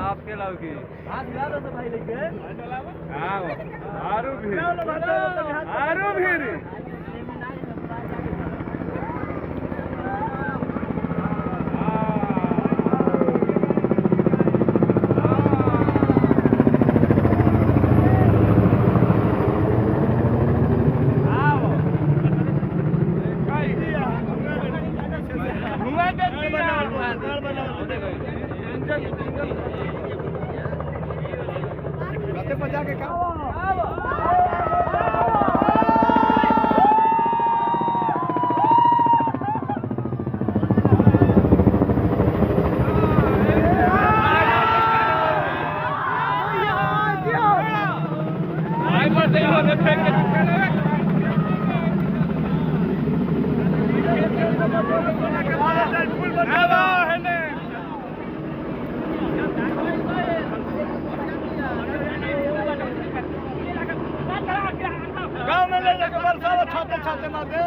आपके लाओगी भाई लेके आरू भी बचा के गाँव में ले जाकर बरसात छाते छाते मारते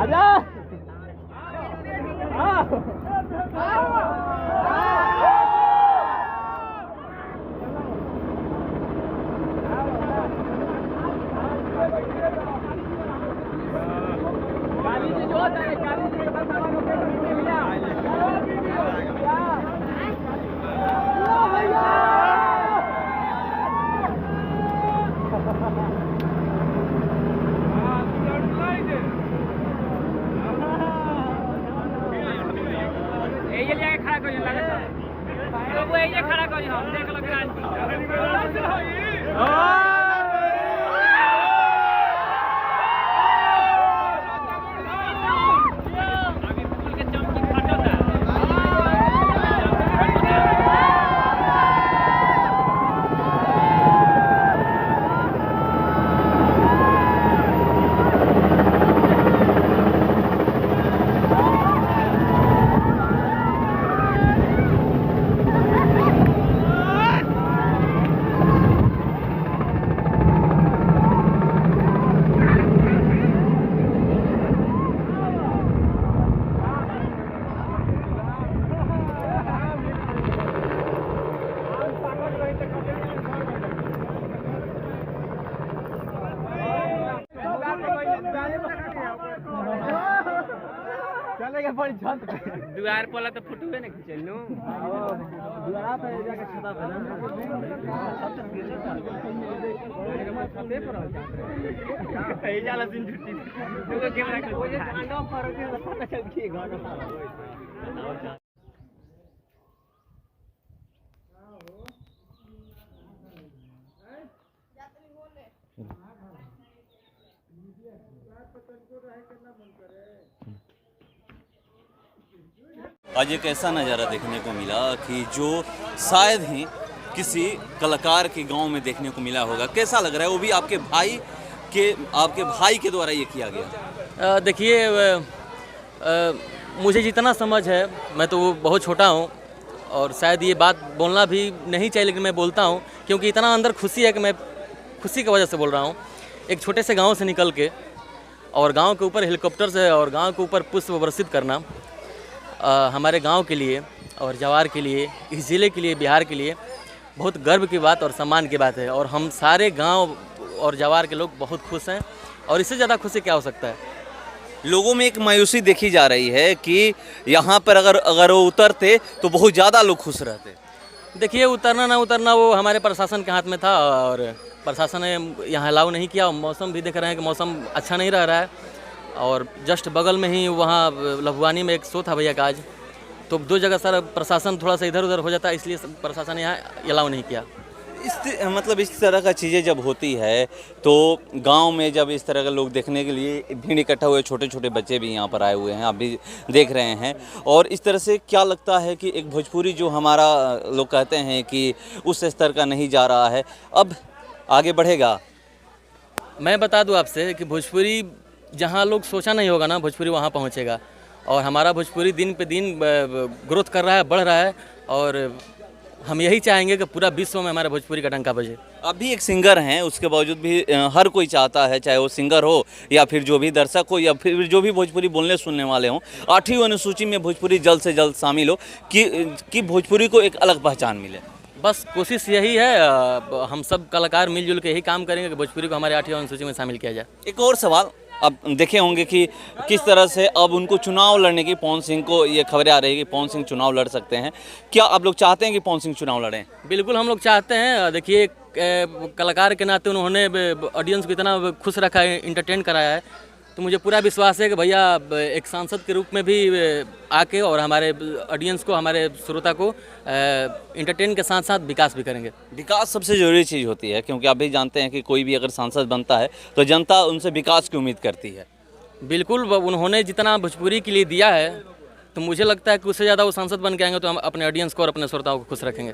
आजा खड़ा कर देख लो दुआर पला तो फुटबे न खिचलनु दुआरा पे जाके छता पे ना ए जाला दिन छुट्टी तो कैमरा के ओजे अंडा पर के पता चल के घर आज एक ऐसा नज़ारा देखने को मिला कि जो शायद ही किसी कलाकार के गांव में देखने को मिला होगा। कैसा लग रहा है, वो भी आपके भाई के द्वारा ये किया गया? देखिए, मुझे जितना समझ है, मैं तो बहुत छोटा हूँ और शायद ये बात बोलना भी नहीं चाहिए, लेकिन मैं बोलता हूँ क्योंकि इतना अंदर खुशी है कि मैं खुशी की वजह से बोल रहा हूँ। एक छोटे से गाँव से निकल के और गाँव के ऊपर हेलीकॉप्टर से और गाँव के ऊपर पुष्प वर्षित करना हमारे गांव के लिए और जवार के लिए, इस ज़िले के लिए, बिहार के लिए बहुत गर्व की बात और सम्मान की बात है। और हम सारे गांव और जवार के लोग बहुत खुश हैं और इससे ज़्यादा खुशी क्या हो सकता है। लोगों में एक मायूसी देखी जा रही है कि यहाँ पर अगर वो उतरते तो बहुत ज़्यादा लोग खुश रहते। देखिए, उतरना ना उतरना वो हमारे प्रशासन के हाथ में था और प्रशासन ने यहाँ अलाउ नहीं किया। मौसम भी देख रहे हैं कि मौसम अच्छा नहीं रह रहा है और जस्ट बगल में ही वहाँ लभुआनी में एक शो था भैया का आज, तो 2 जगह सर प्रशासन थोड़ा सा इधर उधर हो जाता है, इसलिए प्रशासन यहाँ अलाउ नहीं किया। मतलब इस तरह का चीज़ें जब होती है तो गांव में जब इस तरह के लोग देखने के लिए भीड़ इकट्ठा हुए, छोटे छोटे बच्चे भी यहाँ पर आए हुए हैं, आप भी देख रहे हैं, और इस तरह से क्या लगता है कि एक भोजपुरी जो हमारा लोग कहते हैं कि उस स्तर का नहीं जा रहा है, अब आगे बढ़ेगा? मैं बता दूं आपसे कि भोजपुरी जहां लोग सोचा नहीं होगा ना, भोजपुरी वहां पहुंचेगा। और हमारा भोजपुरी दिन पे दिन ग्रोथ कर रहा है, बढ़ रहा है, और हम यही चाहेंगे कि पूरा विश्व में हमारे भोजपुरी का डंका बजे। आप भी एक सिंगर हैं, उसके बावजूद भी हर कोई चाहता है, चाहे वो सिंगर हो या फिर जो भी दर्शक हो या फिर जो भी भोजपुरी बोलने सुनने वाले हों, 8वीं अनुसूची में भोजपुरी जल्द से जल्द शामिल हो कि भोजपुरी को एक अलग पहचान मिले। बस कोशिश यही है, हम सब कलाकार मिलजुल के यही काम करेंगे कि भोजपुरी को हमारे 8वीं अनुसूची में शामिल किया जाए। एक और सवाल, अब देखे होंगे कि किस तरह से अब उनको चुनाव लड़ने की, पवन सिंह को ये खबरें आ रही है कि पवन सिंह चुनाव लड़ सकते हैं, क्या आप लोग चाहते हैं कि पवन सिंह चुनाव लड़ें? बिल्कुल हम लोग चाहते हैं। देखिए, कलाकार के नाते उन्होंने ऑडियंस को इतना खुश रखा है, इंटरटेन कराया है, तो मुझे पूरा विश्वास है कि भैया एक सांसद के रूप में भी आके और हमारे ऑडियंस को, हमारे श्रोता को इंटरटेन के साथ साथ विकास भी करेंगे। विकास सबसे ज़रूरी चीज़ होती है, क्योंकि आप भी जानते हैं कि कोई भी अगर सांसद बनता है तो जनता उनसे विकास की उम्मीद करती है। बिल्कुल, उन्होंने जितना भोजपुरी के लिए दिया है, तो मुझे लगता है कि उससे ज़्यादा वो सांसद बन के आएंगे तो हम अपने ऑडियंस को और अपने श्रोताओं को खुश रखेंगे।